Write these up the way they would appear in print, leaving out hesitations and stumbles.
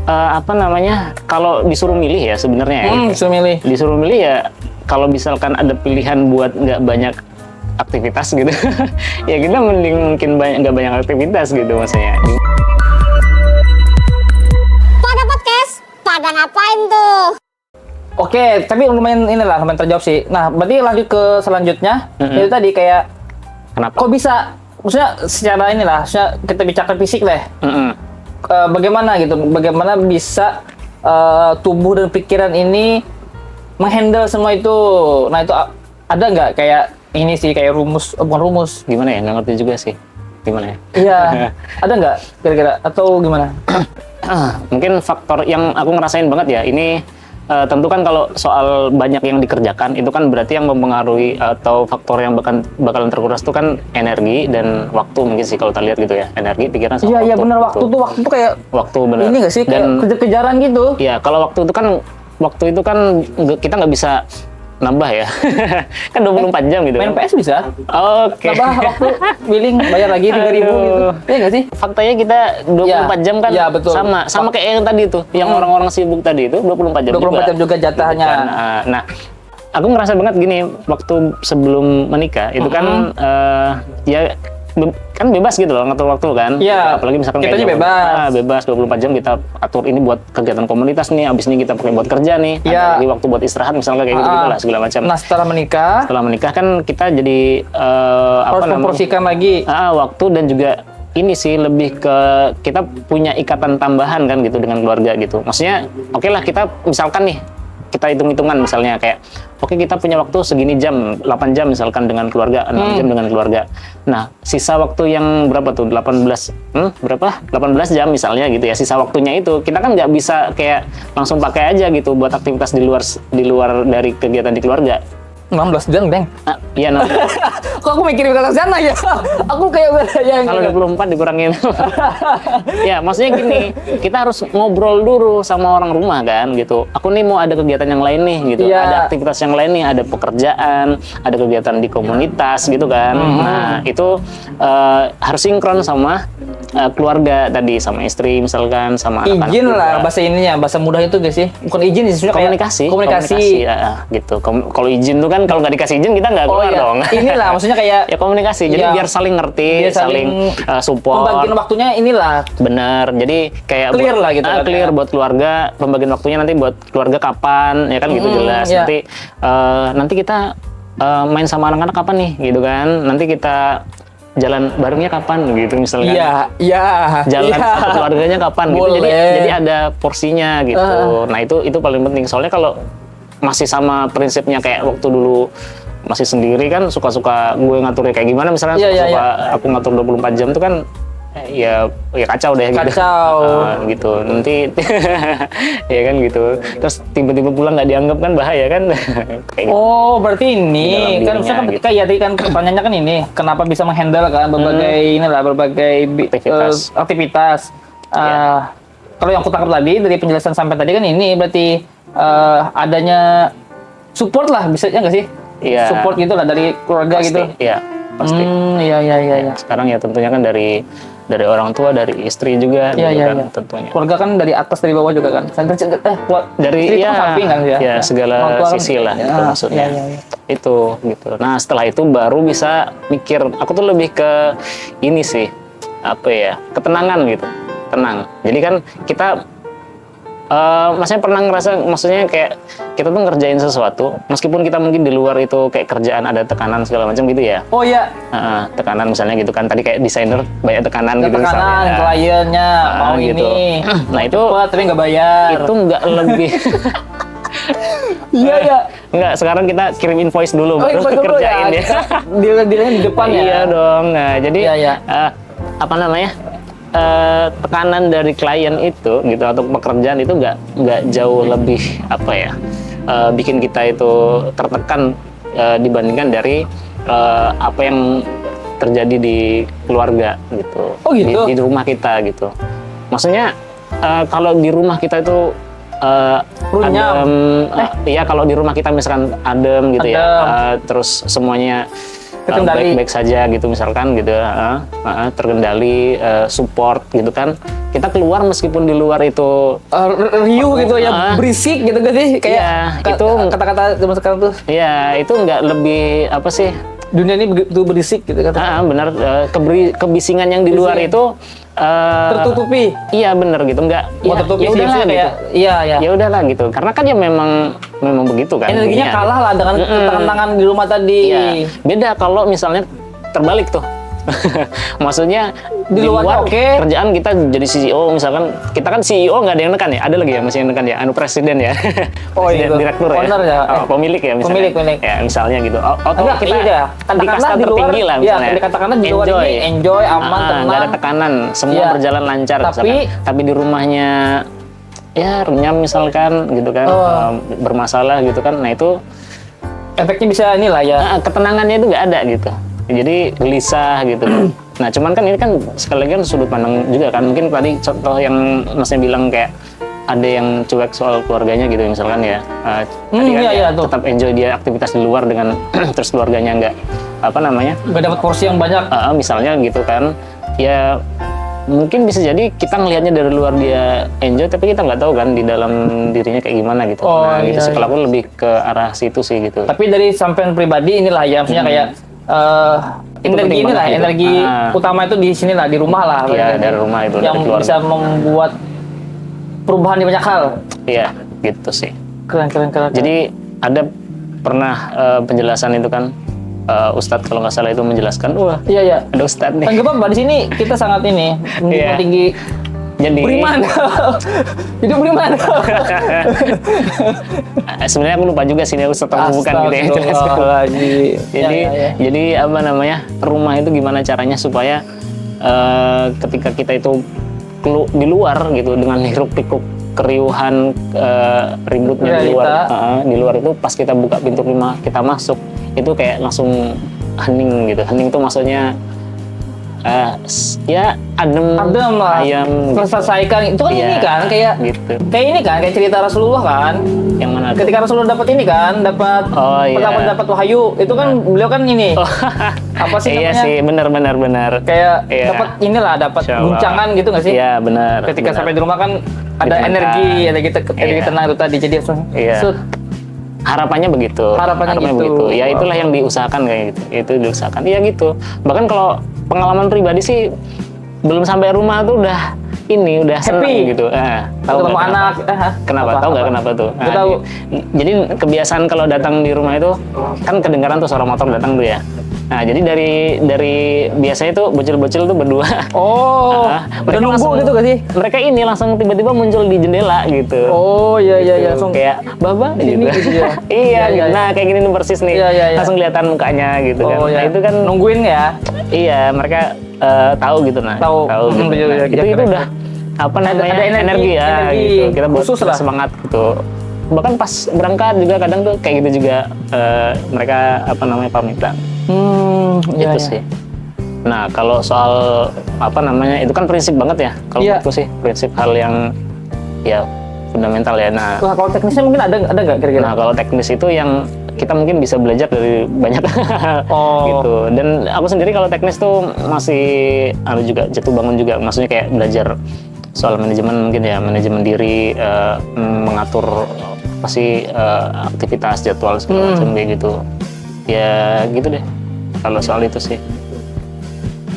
apa namanya, kalau disuruh milih ya sebenarnya disuruh milih ya, kalau misalkan ada pilihan buat nggak banyak aktivitas gitu ya kita mending mungkin nggak banyak aktivitas gitu maksudnya. Pada podcast pada ngapain tuh? Oke, tapi lumayan terjawab sih. Nah, berarti lanjut ke selanjutnya. Itu tadi kayak Kenapa? kok bisa, maksudnya secara maksudnya kita bicarakan fisik deh. Bagaimana gitu? Bagaimana bisa tubuh dan pikiran ini menghandle semua itu? Nah, itu ada nggak kayak ini sih, kayak rumus, bukan rumus. Gimana ya? Nggak ngerti juga sih. Gimana ya? Iya, ada nggak kira-kira atau gimana? Mungkin faktor yang aku ngerasain banget ya, ini tentu kan kalau soal banyak yang dikerjakan itu kan berarti yang mempengaruhi atau faktor yang bakalan terkuras itu kan energi dan waktu mungkin sih kalau kita lihat gitu ya, energi, pikiran sama waktu. Iya benar, waktu tuh kayak waktu benar. Ini nggak sih kayak kejar-kejaran gitu? Iya, kalau waktu itu kan kita nggak bisa nambah ya. Kan 24 jam gitu. Main PS bisa? Oke. Nambah waktu, billing, bayar lagi 3.000 gitu. Iya nggak sih? Faktanya kita 24 jam kan ya, betul. sama kayak yang tadi tuh, yang orang-orang sibuk tadi itu 24 jam 24 jam juga jatahnya. Nah, aku ngerasa banget gini, waktu sebelum menikah itu kan ya kan bebas gitu loh ngatur waktu kan. Iya. Apalagi misalkan kitanya kayak bebas 24 jam kita atur ini buat kegiatan komunitas nih, abis ini kita pakai buat kerja nih. Iya. Ada lagi waktu buat istirahat misalnya kayak gitu lah segala macam. Nah, setelah menikah kan kita jadi harus memporsikan lagi waktu, dan juga ini sih lebih ke kita punya ikatan tambahan kan gitu dengan keluarga gitu. Maksudnya oke lah, kita misalkan nih kita hitung-hitungan misalnya kayak oke, kita punya waktu segini jam, 8 jam misalkan dengan keluarga, 6 jam dengan keluarga. Nah, sisa waktu yang berapa tuh? 18 jam misalnya gitu ya. Sisa waktunya itu kita kan nggak bisa kayak langsung pakai aja gitu buat aktivitas di luar dari kegiatan di keluarga. 16 jam, Bang. Iya, Kok aku mikirin ke sana ya? Aku kayak yang kalau 24 dikurangin. Ya, maksudnya gini, kita harus ngobrol dulu sama orang rumah kan gitu. Aku nih mau ada kegiatan yang lain nih gitu. Iya. Ada aktivitas yang lain nih, ada pekerjaan, ada kegiatan di komunitas gitu kan. Nah, itu harus sinkron sama keluarga tadi, sama istri misalkan, sama anak-anak izin juga. lah bahasa ininya, bahasa mudah itu gak sih? Bukan izin sih, sebenarnya komunikasi. Gitu. Kalau izin tuh kan kalau nggak dikasih izin kita nggak keluar dong. Inilah maksudnya kayak ya komunikasi. Jadi biar saling ngerti, saling support. Pembagian waktunya inilah. Bener. Jadi kayak clear lah gitu. Clear buat keluarga. Pembagian waktunya nanti buat keluarga kapan, ya kan gitu jelas. Yeah. Nanti kita main sama anak-anak kapan nih, gitu kan? Nanti kita jalan barengnya kapan gitu misalnya. Iya. Jalan satu keluarganya kapan gitu. Boleh. Jadi ada porsinya gitu. Nah, itu paling penting. Soalnya kalau masih sama prinsipnya kayak waktu dulu masih sendiri kan suka-suka gue ngaturnya kayak gimana misalnya aku ngatur 24 jam itu kan ya kacau deh gitu nanti ya kan gitu, terus tiba-tiba pulang nggak dianggap kan bahaya kan. Kayak gitu. Berarti ini kan misalkan ketika ya tadi kan pertanyaannya kan ini kenapa bisa menghandle kan berbagai aktivitas. Kalau yang aku tangkap tadi dari penjelasan sampai tadi kan ini berarti adanya support lah, bisa ya nggak sih? Iya. Support gitu lah dari keluarga pasti, gitu. Iya, pasti. Iya. Sekarang ya tentunya kan dari orang tua, dari istri juga, kan, tentunya. Keluarga kan dari atas dari bawah juga kan. Dari samping kan ya. Ya segala sisi lah itu maksudnya. Iya. Itu gitu. Nah, setelah itu baru bisa mikir. Aku tuh lebih ke ini sih, ketenangan gitu. Tenang. Jadi kan kita maksudnya pernah ngerasa, maksudnya kayak kita tuh ngerjain sesuatu, meskipun kita mungkin di luar itu kayak kerjaan ada tekanan segala macam gitu ya. Oh iya. Tekanan misalnya gitu kan, tadi kayak desainer banyak tekanan gitu misalnya. Tekanan kliennya mau gitu. ini. Nah itu tapi nggak bayar. Itu nggak lebih. Iya. Nggak, sekarang kita kirim invoice dulu baru kerjain ya. Dealnya di depan ya. Iya dong. Nah jadi Iya. Tekanan dari klien itu gitu atau pekerjaan itu nggak jauh lebih bikin kita itu tertekan dibandingkan dari apa yang terjadi di keluarga gitu. Oh gitu. Di rumah kita gitu. Maksudnya kalau di rumah kita itu adem, ya kalau di rumah kita misalkan adem gitu ya, terus semuanya terkendali. baik-baik saja gitu misalkan gitu, terkendali, support gitu kan. Kita keluar meskipun di luar itu riuh gitu ya, berisik gitu gak sih? Kayak itu kata-kata zaman sekarang tuh. ya itu nggak lebih apa sih? Dunia ini begitu berisik gitu kata. Benar, kebisingan yang di luar itu tertutupi. Iya benar gitu, nggak tertutupi ya udahlah kayak gitu. iya ya. Ya udahlah gitu. Karena kan ya memang begitu kan. Energinya dunia. kalah lah dengan tangan-tangan di rumah tadi. Iya. Beda kalau misalnya terbalik tuh. Maksudnya di luar oke. kerjaan kita jadi CEO misalkan, kita kan CEO nggak ada yang nekan ya, ada lagi ya masih yang nekan ya, presiden ya, Oh, presiden, gitu. direktur Owner ya. pemilik ya misalnya, Pemilik. ya misalnya gitu. Enggak, kita iya, di kasta di luar, tertinggi lah misalnya, ya, dikatakanlah di luar ini enjoy, aman, tenang, nggak ada tekanan, semua Iya. berjalan lancar. Tapi di rumahnya ya renyam misalkan gitu kan, bermasalah gitu kan, nah itu efeknya bisa inilah ya. ketenangannya itu nggak ada gitu. Jadi gelisah gitu. Nah, cuman kan ini kan sekali lagi kan sudut pandang juga kan. Mungkin tadi contoh yang Masnya bilang kayak ada yang cuek soal keluarganya gitu misalkan ya. Tadi kan iya, ya, tetap enjoy dia aktivitas di luar dengan terus keluarganya nggak Nggak dapat porsi yang banyak. misalnya gitu kan. Ya mungkin bisa jadi kita ngelihatnya dari luar dia enjoy, tapi kita nggak tahu kan di dalam dirinya kayak gimana gitu. Gitu sih. Kalau aku lebih ke arah situ sih gitu. Tapi dari sampean pribadi inilah ya, maksudnya kayak energi inilah, gitu. energi utama itu di sini lah, di rumah lah. Iya, dari rumah itu, yang dari keluarga. bisa membuat perubahan di banyak hal. Iya, gitu sih. Keren. Jadi ada pernah penjelasan itu kan, Ustadz kalau nggak salah itu menjelaskan, Iya. ada Ustadz nih. Enggak apa-apa, di sini kita sangat ini Iya. tinggi Jadi beriman. Hidup beriman. sebenarnya aku lupa juga sih ini Ustadz atau bukan gitu ya. Astagfirullahaladzim. Jadi apa namanya, rumah itu gimana caranya supaya ketika kita itu di luar gitu dengan hiruk-pikuk keriuhan, ributnya di luar itu pas kita buka pintu rumah kita masuk itu kayak langsung hening gitu. Hening itu maksudnya ya adem lah, ayam terselesaikan. Itu kan ini kan kayak gitu. Kayak ini kan, kayak cerita Rasulullah kan. Yang mana tuh? Ketika Rasulullah dapat ini kan, dapat pertama dapat wahyu, itu kan beliau kan ini. Apa sih iya namanya? sih, benar. Kayak dapat inilah, dapat guncangan gitu nggak sih? Iya, benar. Ketika benar. sampai di rumah kan ada Ditenangkan. energi, ada gitu, energi tenang itu tadi. Jadi langsung Harapannya begitu. Harapannya gitu. begitu. Ya itulah yang diusahakan kayak gitu. Itu diusahakan. Iya gitu. Bahkan kalau pengalaman pribadi sih belum sampai rumah tuh udah senang happy gitu. Tahu ketemu anak. Kenapa? Tahu nggak kenapa tuh? Tahu. Jadi kebiasaan kalau datang di rumah itu kan kedengaran tuh suara motor datang tuh ya. Nah, jadi dari biasanya tuh bocil-bocil tuh berdua. Mereka nunggu gitu gak sih? Mereka ini langsung tiba-tiba muncul di jendela gitu. Iya, Langsung kayak baba gitu. ya. Iya, gitu. Nah kayak gini nih persis nih. Iya. Langsung kelihatan mukanya gitu kan. Iya. Nah itu kan nungguin ya. Iya, mereka tahu gitu Tahu. gitu. Iya, Itu udah apa namanya? Ada energi gitu. Kita buat khusus lah. semangat gitu. Bahkan pas berangkat juga kadang tuh kayak gitu juga mereka pamitan. Itu sih. Nah, kalau soal itu kan prinsip banget ya. Kalau menurutku sih prinsip hal yang ya fundamental ya. Nah, kalau teknisnya mungkin ada nggak kira-kira? Nah, kalau teknis itu yang kita mungkin bisa belajar dari banyak gitu. Dan aku sendiri kalau teknis tuh masih juga jatuh bangun juga. Maksudnya kayak belajar soal manajemen mungkin ya, manajemen diri, mengatur aktivitas, jadwal segala macam kayak gitu. Ya gitu deh. Kalau soal itu sih.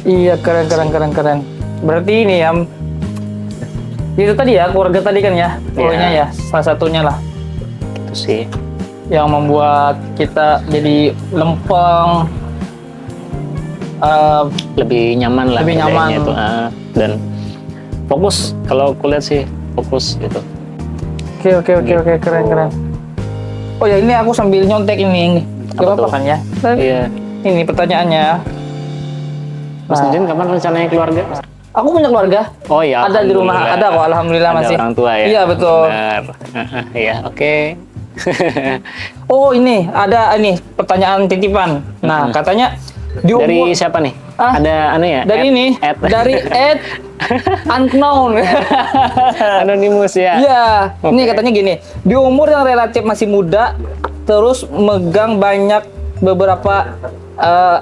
Iya, keren. Berarti ini ya, itu tadi ya, keluarga tadi kan ya, pokoknya ya, salah satunya lah. Itu sih. Yang membuat kita jadi lempeng, lebih nyaman lah. Lebih nyaman. Itu, dan fokus. Kalau kuliah sih fokus gitu. Oke, keren. Oh ya, ini aku sambil nyontek ini. Gak apa-apa kan ya? Iya. Ini pertanyaannya. Mas Nujin kapan rencananya keluarga? Aku punya keluarga. Oh iya. Ada di rumah, ada kok, alhamdulillah ada masih. Orang tua ya. Iya betul. Benar. Iya, oke. Oh ini ada pertanyaan titipan. Nah katanya di umur dari siapa nih? Ada ya? Dari dari unknown. Anonimus ya. Iya. Ini katanya gini, di umur yang relatif masih muda, terus megang banyak beberapa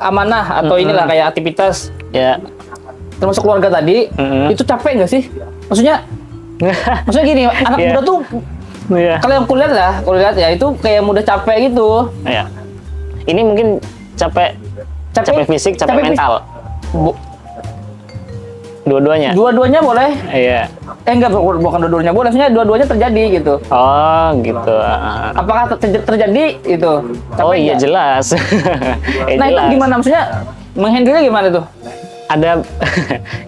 amanah atau inilah kayak aktivitas Ya. termasuk keluarga tadi, itu capek nggak sih? Maksudnya gini, anak Iya. muda tuh Iya. kalau yang kulihat ya itu kayak mudah capek gitu. Ya. Ini mungkin capek fisik, capek fisik. mental. Dua-duanya. Dua-duanya boleh. Iya. Enggak, bukan dua-duanya boleh, maksudnya dua-duanya terjadi gitu. Oh, gitu. Apakah terjadi itu? Oh Capek iya nggak? jelas. Nah itu Jelas. gimana maksudnya? Menghandle gimana tuh? Ada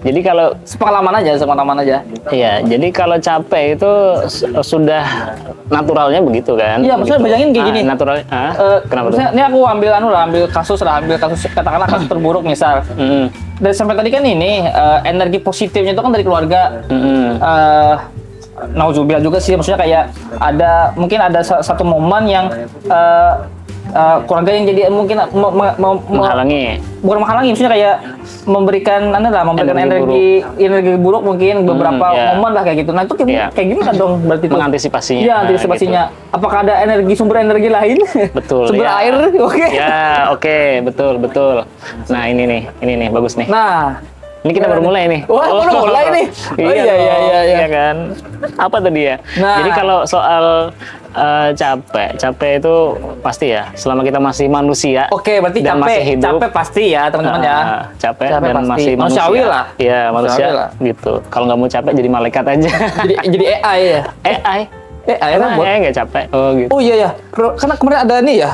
jadi kalau Sepengalaman aja. iya, jadi kalau capek itu sudah naturalnya begitu kan? Iya, maksudnya Gitu. bayangin kayak gini. Natural. Kenapa tuh? Maksudnya, ini aku ambil kasus katakanlah kasus terburuk misal. Mm-mm. Dan sampai tadi kan ini energi positifnya itu kan dari keluarga. Mm-mm. Nauzubillah juga sih, maksudnya kayak mungkin ada satu momen yang keluarga yang jadi mungkin Menghalangi. bukan menghalangi, maksudnya kayak memberikan Energi energi buruk mungkin beberapa iya. momen lah kayak gitu. Nah itu Iya. kayak gimana dong berarti itu? Mengantisipasinya. Iya, Nah, antisipasinya. Apakah ada sumber energi lain? Betul. Sumber ya. air, oke. Ya, oke, betul. Nah, ini nih bagus nih. Nah, Ini kita baru mulai nih. Wah, udah mulai nih. Oh, iya. Iya kan. Apa tadi ya? Nah. Jadi kalau soal capek itu pasti ya. Selama kita masih manusia. oke, berarti dan masih hidup, capek pasti ya teman-teman ya. Capek Capek dan pasti. masih manusia. Manusiawi lah. Iya, manusia Manusiawi lah. gitu. Kalau nggak mau capek jadi malaikat aja. jadi AI ya. AI. AI Emang robot. AI nggak capek. Oh gitu. Oh iya ya. Karena kemarin ada nih ya.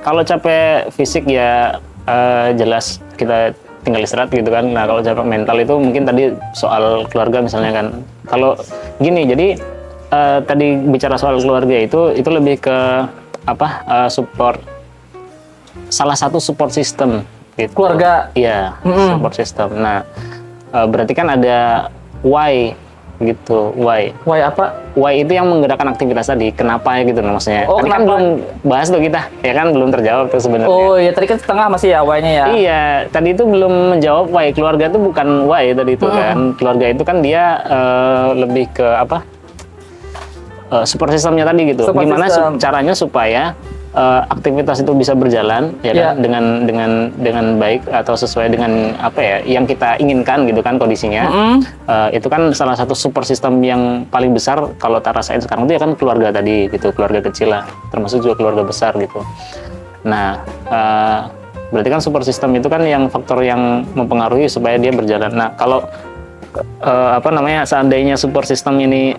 Kalau capek fisik ya jelas kita tinggal istirahat gitu kan. Nah kalau capek mental itu mungkin tadi soal keluarga misalnya kan. Kalau gini jadi tadi bicara soal keluarga itu lebih ke support, salah satu support system gitu. Keluarga. Iya, support system. Nah berarti kan ada why gitu, why Why apa? why itu yang menggerakkan aktivitas tadi, kenapa ya gitu maksudnya. Oh, Tadi kan kenapa? belum bahas tuh kita, ya kan belum terjawab tuh sebenarnya. Oh iya, tadi kan setengah masih ya why-nya ya. Iya, tadi itu belum menjawab why. Keluarga itu bukan why tadi itu kan. Keluarga itu kan dia lebih ke support systemnya tadi gitu. Support Gimana system. caranya supaya aktivitas itu bisa berjalan ya kan Iya. dengan baik atau sesuai dengan apa ya yang kita inginkan gitu kan kondisinya. Itu kan salah satu support system yang paling besar kalau tak rasain sekarang itu ya kan keluarga tadi gitu, keluarga kecil lah, termasuk juga keluarga besar gitu. Nah, berarti kan support system itu kan yang faktor yang mempengaruhi supaya dia berjalan. Nah, kalau seandainya support system ini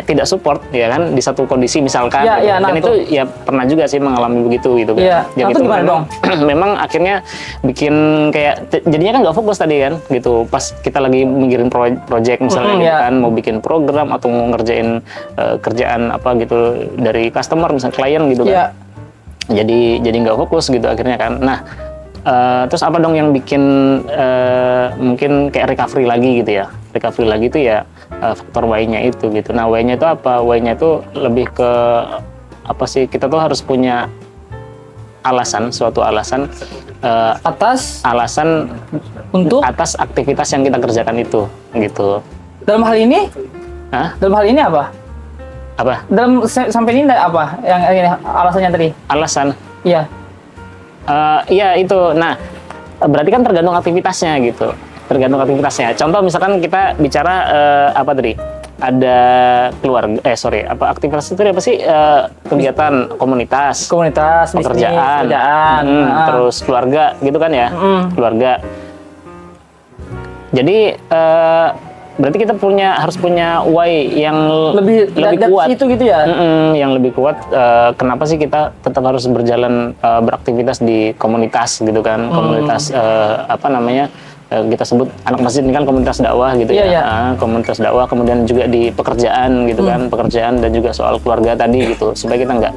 tidak support ya kan di satu kondisi misalkan Iya, gitu. iya, nah Dan itu ya pernah juga sih mengalami begitu gitu kan. Iya, Ya nah, gitu itu gimana memang, memang akhirnya bikin kayak jadinya kan nggak fokus tadi kan gitu pas kita lagi mikirin project misalnya gitu iya. kan mau bikin program atau mau ngerjain kerjaan apa gitu dari customer misalnya klien gitu Iya. kan. Jadi nggak fokus gitu akhirnya kan. Nah, terus apa dong yang bikin mungkin kayak recovery lagi gitu ya? Recovery lagi itu ya faktor why-nya itu gitu. Nah, why-nya itu apa? Why-nya itu lebih ke apa sih? Kita tuh harus punya suatu alasan alasan Untuk atas aktivitas yang kita kerjakan itu gitu. dalam hal ini? Hah? Dalam hal ini apa? Apa? Sampai ini apa? Yang ini alasannya tadi? Alasan? Iya. Iya itu. Nah, berarti kan tergantung aktivitasnya gitu. Tergantung aktivitasnya. Contoh misalkan kita bicara apa tadi? Ada keluarga. Aktivitas itu apa sih? Kegiatan komunitas, Komunitas, bisnis, pekerjaan, kerjaan. terus keluarga gitu kan ya? Keluarga. Jadi berarti kita harus punya why yang lebih kuat. Itu gitu ya. Yang lebih kuat. Kenapa sih kita tetap harus berjalan beraktivitas di komunitas gitu kan? Komunitas kita sebut anak masjid ini kan komunitas dakwah gitu Iya, ya. iya. Komunitas dakwah, kemudian juga di pekerjaan gitu kan, pekerjaan dan juga soal keluarga tadi gitu, supaya kita nggak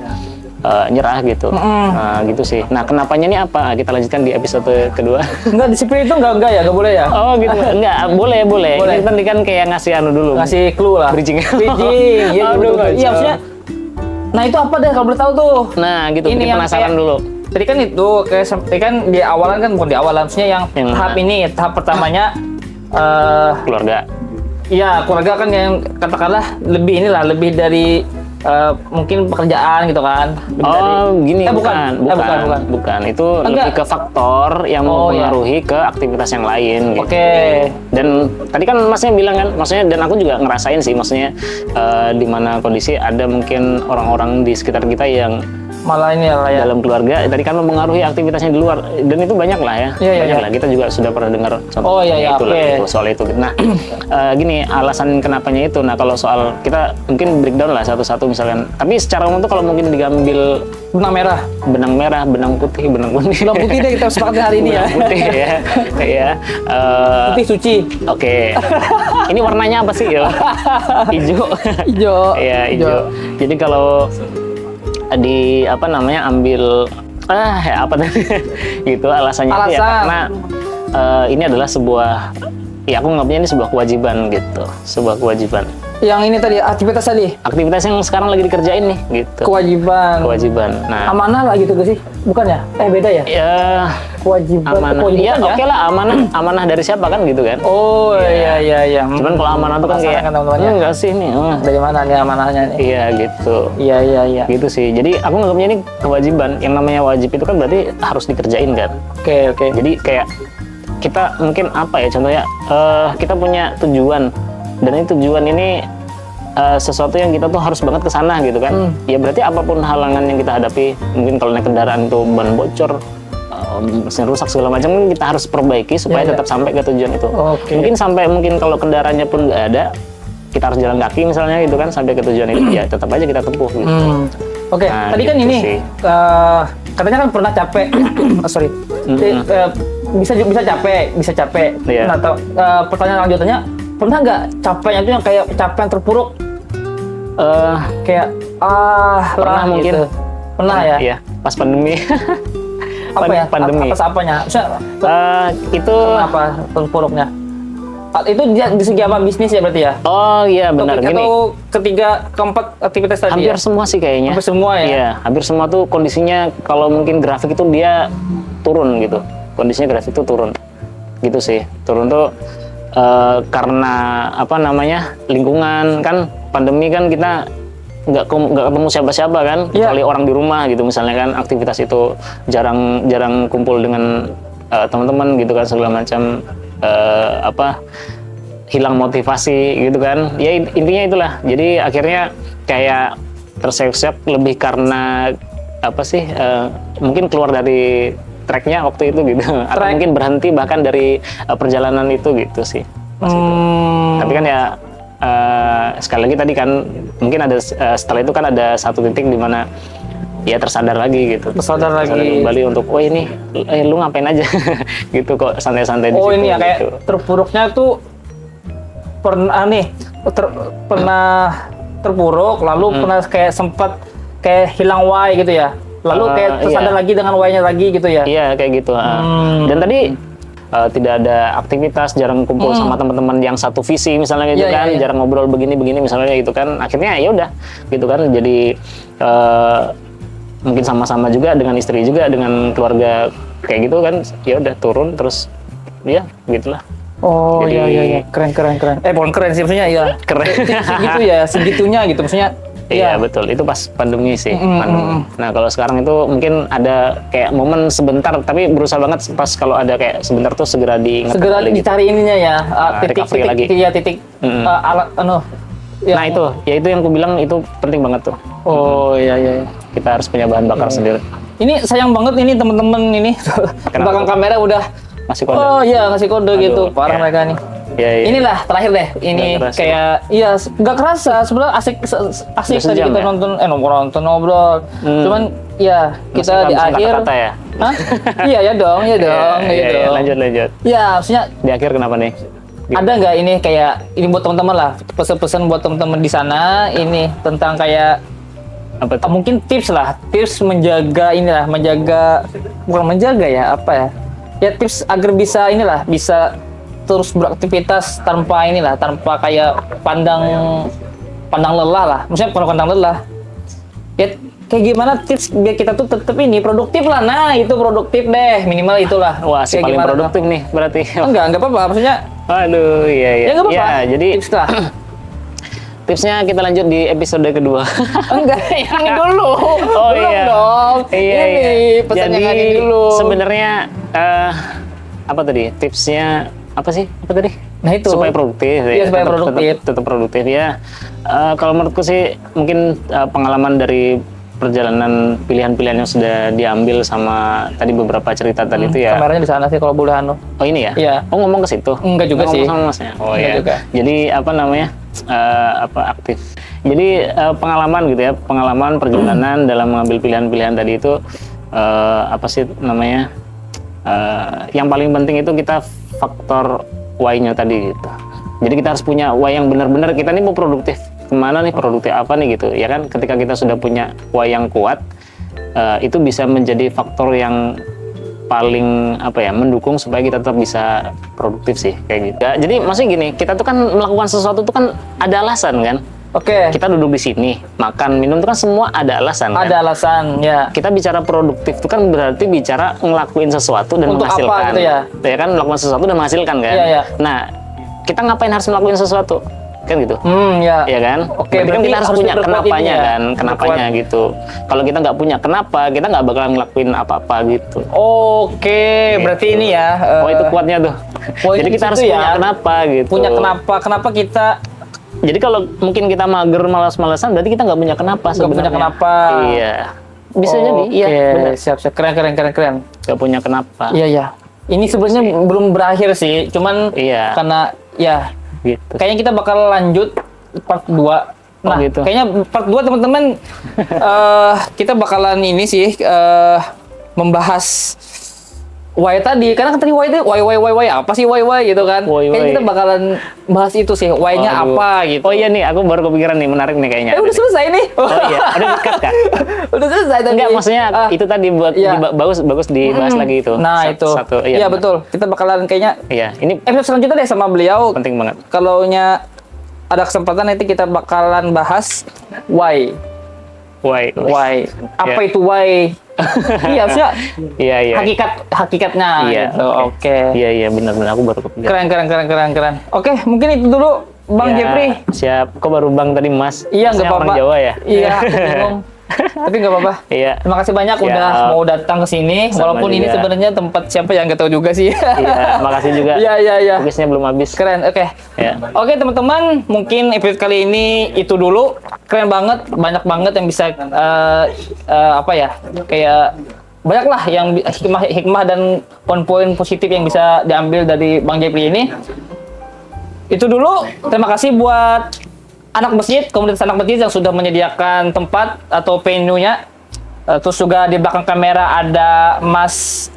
nyerah gitu. Nah, gitu sih. Nah, kenapanya ini apa? Kita lanjutkan di episode kedua. Enggak, disiplin itu enggak ya, enggak boleh ya? Oh gitu. Enggak, boleh. Ini tadi kan kayak ngasih dulu. Ngasih clue lah. Bridging. Iya, Aduh, betul. Iya, kacau. maksudnya. Nah, itu apa deh kalau boleh tahu tuh? Nah, gitu. Ini Bikin yang penasaran kayak- dulu. Tadi kan itu kayak tadi kan di awalan kan bukan di awalan, maksudnya yang Yang tahap pertamanya Keluarga. iya, keluarga kan yang katakanlah lebih dari mungkin pekerjaan gitu kan. Oh, gini bukan. bukan. Itu lebih ke faktor yang mempengaruhi ke aktivitas yang lain gitu. Oke. Dan tadi kan Masnya bilang kan, maksudnya dan aku juga ngerasain sih, maksudnya di mana kondisi ada mungkin orang-orang di sekitar kita yang Malah ini lah ya. dalam keluarga tadi kan mempengaruhi aktivitasnya di luar, dan itu banyak lah ya. Banyak lah, kita juga sudah pernah dengar contoh itu soal itu. Nah, gini alasan kenapanya itu. Nah, kalau soal kita mungkin breakdown lah satu-satu misalkan. Tapi secara umum tuh kalau mungkin diambil benang merah, benang putih, benang kuning. Benang putih deh kita sepakat hari ini ya. Benang putih ya. Ya. Putih suci. Oke. Ini warnanya apa sih ya? Hijau. Hijau. Iya, hijau. Jadi kalau di ambil apa tadi gitu alasannya itu ya karena ini adalah sebuah, ya aku nganggapnya ini sebuah kewajiban gitu, sebuah kewajiban. Yang ini tadi aktivitas yang sekarang lagi dikerjain nih gitu. Kewajiban. Nah, amanah lah gitu gak sih? Bukan ya? Beda ya? Ya, kewajiban. Amanah. Iya, oke lah amanah dari siapa kan gitu kan? Oh iya. Cuman kalau amanah itu kan kayak enggak sih nih. Dari mana nih amanahnya nih? Iya gitu. Iya. Gitu sih. Jadi aku nganggapnya ini kewajiban. Yang namanya wajib itu kan berarti harus dikerjain kan? Oke. Jadi kayak kita mungkin apa ya contohnya? Kita punya tujuan. Dan ini tujuan ini sesuatu yang kita tuh harus banget ke sana gitu kan. Ya berarti apapun halangan yang kita hadapi, mungkin kalau naik kendaraan itu ban bocor, mesin rusak segala macam, kita harus perbaiki supaya tetap sampai ke tujuan itu. Mungkin kalau kendaraannya pun nggak ada, kita harus jalan kaki misalnya gitu kan sampai ke tujuan itu, ya tetap aja kita tempuh gitu. Nah, tadi kan gitu ini katanya kan pernah capek. Bisa capek. Iya. Nah, pertanyaan lanjutannya, pernah nggak capeknya itu yang kayak capek yang terpuruk? Kayak pernah mungkin. Gitu. Pernah ya? Iya, pas pandemi. Apa ya? Pandemi. Apanya? Itu apa terpuruknya? Itu di segi apa, bisnis ya berarti ya? Oh iya benar. Gini. Atau ketiga, keempat aktivitas tadi hampir ya? semua sih kayaknya. Hampir semua ya? Iya, hampir semua tuh kondisinya kalau mungkin grafik itu dia turun gitu. Kondisinya grafik itu turun. Gitu sih. Turun tuh karena lingkungan kan, pandemi kan kita nggak ketemu siapa-siapa kan, kecuali orang di rumah gitu misalnya kan, aktivitas itu jarang kumpul dengan teman-teman gitu kan, segala macam hilang motivasi gitu kan, ya intinya itulah. Jadi akhirnya kayak terseok-seok lebih karena mungkin keluar dari tracknya waktu itu gitu, atau mungkin berhenti bahkan dari perjalanan itu gitu sih. Tapi kan ya sekali lagi tadi kan mungkin ada setelah itu kan ada satu titik di mana ya tersadar lagi gitu. Tersadar lagi kembali untuk ini lu ngapain aja gitu kok santai-santai di situ. Oh ini ya kayak gitu. Terpuruknya tuh pernah terpuruk, lalu pernah kayak sempat kayak hilang why gitu ya. Lalu kayak tersadar lagi dengan why-nya lagi gitu ya. Iya kayak gitu. Dan tadi tidak ada aktivitas, jarang kumpul sama teman-teman yang satu visi misalnya gitu kan, jarang ngobrol begini misalnya gitu kan. Akhirnya ya udah gitu kan. Jadi mungkin sama-sama juga dengan istri juga, dengan keluarga kayak gitu kan. Ya udah turun terus ya gitulah. Oh iya keren. Bukan keren sih maksudnya ya. Keren. Segitu ya, segitunya gitu maksudnya. Iya betul, itu pas pandemi sih. Nah kalau sekarang itu mungkin ada kayak momen sebentar, tapi berusaha banget pas kalau ada kayak sebentar tuh segera dicari ininya ya, titik alat Nah itu yang aku bilang itu penting banget tuh. Oh iya. Kita harus punya bahan bakar sendiri. Ini sayang banget ini teman-teman ini belakang kamera udah ngasih kode. Oh iya ngasih kode. Aduh, gitu, parah mereka nih. Ya. Inilah terakhir deh, ini kayak nggak kerasa sebenarnya asik tadi kita nonton ngobrol. Cuman ya kita di akhir kata-kata ya? Hah? Iya dong. Lanjut. Ya maksudnya di akhir kenapa nih? Ada nggak ini kayak ini buat teman-teman lah, pesan-pesan buat teman-teman di sana ini tentang kayak apa tuh? Mungkin tips menjaga bukan menjaga ya ya tips agar bisa terus beraktivitas tanpa kayak pandang lelah lah. Maksudnya pandang lelah. Ya kayak gimana tips biar kita tuh tetap produktif lah. Nah, itu produktif deh, minimal itulah. Wah, si paling produktif nih berarti. Enggak apa-apa maksudnya. Aduh, iya. Ya enggak apa-apa. Ya, jadi tips lah. tipsnya kita lanjut di episode kedua. Enggak, yang dulu. Oh Belum iya. dong. Iya, Ini iya. pesan Jadi yang ini dulu. sebenarnya apa tadi? Tipsnya apa sih? Apa tadi? Nah, itu. Supaya produktif. Iya, supaya produktif. Tetap produktif ya. Kalau menurutku sih mungkin pengalaman dari perjalanan pilihan-pilihan yang sudah diambil sama tadi beberapa cerita tadi itu ya. Kameranya di sana sih kalau boleh anu. Oh ini ya? Iya. Oh ngomong ke situ? Enggak juga Ngomong sih. sama masnya? Oh Enggak iya. juga. Jadi apa namanya? Aktif. Jadi pengalaman gitu ya, pengalaman perjalanan dalam mengambil pilihan-pilihan tadi itu apa sih namanya? Yang paling penting itu kita faktor why-nya tadi gitu. Jadi kita harus punya why yang benar-benar kita nih mau produktif. Kemana nih, produktif apa nih gitu ya kan. Ketika kita sudah punya why yang kuat, itu bisa menjadi faktor yang paling apa ya, mendukung supaya kita tetap bisa produktif sih kayak gitu. Ya, jadi maksudnya gini, kita tuh kan melakukan sesuatu tuh kan ada alasan kan. Oke. Kita duduk di sini, makan, minum itu kan semua ada alasan kan. Ada alasan, ya. Kita bicara produktif itu kan berarti bicara ngelakuin sesuatu dan Untuk menghasilkan. apa gitu ya? Ya kan, melakukan sesuatu dan menghasilkan kan. Iya, iya. Nah, kita ngapain harus melakukan sesuatu? Kan gitu. Ya. Iya kan? Oke, Berarti kan berarti kita harus harus punya berkuat kenapanya ini ya? kan, kenapanya gitu. Kalau kita nggak punya kenapa, kita nggak bakalan ngelakuin apa-apa gitu. Oke, berarti ini ya. Oh itu kuatnya tuh. poin Jadi kita di harus situ punya ya. kenapa gitu. Punya kenapa kita Jadi kalau mungkin kita mager malas-malasan, berarti kita nggak punya kenapa nggak sebenarnya. punya kenapa. Iya. Bisa jadi. Iya. Benar. Siap. Keren. Nggak punya kenapa. Iya, iya. Ini sebenarnya belum berakhir sih, cuman Iya. karena ya Gitu. kayaknya kita bakal lanjut part 2. Nah, gitu. kayaknya part 2 teman-teman kita bakalan ini sih membahas why tadi. Karena kan tadi why itu why apa sih why gitu kan. Why. Kayaknya kita bakalan bahas itu sih, why-nya Waduh. apa gitu. Oh iya nih, aku baru kepikiran nih, menarik nih kayaknya. Udah selesai nih. Oh iya, udah dekat Kak. Udah selesai tadi. Enggak, maksudnya itu tadi buat iya. bagus dibahas lagi itu. Nah, itu. Iya, benar. betul. Kita bakalan kayaknya Iya, ini episode selanjutnya deh sama beliau. penting banget. Kalaunya ada kesempatan nanti kita bakalan bahas why. Why? Apa Iya. itu why? Iya, maksudnya Iya. hakikatnya Iya. gitu. Oke. Iya, benar-benar aku baru kepikiran. Keren. Oke, mungkin itu dulu Bang Ya, Jeffrey. Siap. Kok baru Bang tadi Mas? Iya, Masnya nggak apa-apa. Orang Jawa ya? Iya, aku bingung. Tapi nggak apa-apa. Iya. Terima kasih banyak Siap. udah mau datang ke sini. Sama Walaupun ini juga. sebenarnya tempat siapa yang nggak tahu juga sih. Iya, makasih juga. Iya. Tugasnya belum habis. Keren. Oke. Ya. Oke teman-teman, mungkin episode kali ini itu dulu. Keren banget, banyak banget yang bisa apa ya? Kayak banyak lah yang hikmah dan poin-poin positif yang bisa diambil dari Bang Jeffrey ini. Itu dulu. Terima kasih buat anak masjid, komunitas anak masjid yang sudah menyediakan tempat atau venue-nya. Terus juga di belakang kamera ada Mas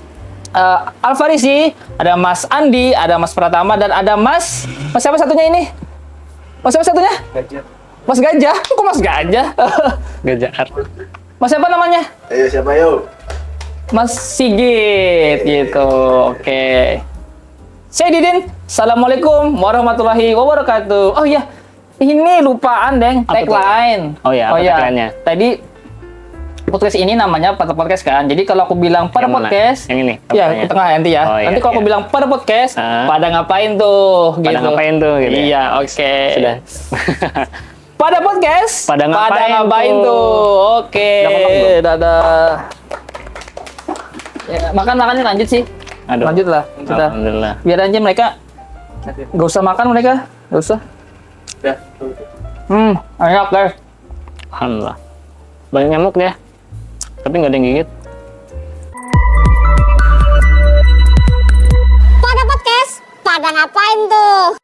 Alfarisi, ada Mas Andi, ada Mas Pratama, dan ada Mas siapa satunya ini? Mas siapa satunya? Gajah. Mas Gajah. Kok Mas Gajah? Gajah Art. Mas siapa namanya? Ayo siapa yuk? Mas Sigit gitu. Oke. Saya Didin. Assalamualaikum warahmatullahi wabarakatuh. Oh iya, ini lupaan deng Apa tuh? tagline. Oh iya, apa tagline-nya? Tadi podcast ini namanya Pada Podcast kan. Jadi kalau aku bilang Pada Yang mana? Podcast, Yang ini, ya tagline-nya? tengah nanti ya. Oh, iya, Nanti kalau aku iya. bilang Pada Podcast, pada ngapain tuh? Pada ngapain tuh, gitu ya? Iya, oke. Sudah. Pada Podcast, Pada ngapain tuh? tuh? Oke, Udah potong belum? dadah. Ya, makannya lanjut sih. Aduh. Lanjut lah kita. Alhamdulillah. Biar aja mereka nggak usah makan mereka, nggak usah. Udah. Enak guys. Alhamdulillah. Banyak nyamuk ya. Tapi nggak ada yang gigit. Pada podcast, pada ngapain tuh?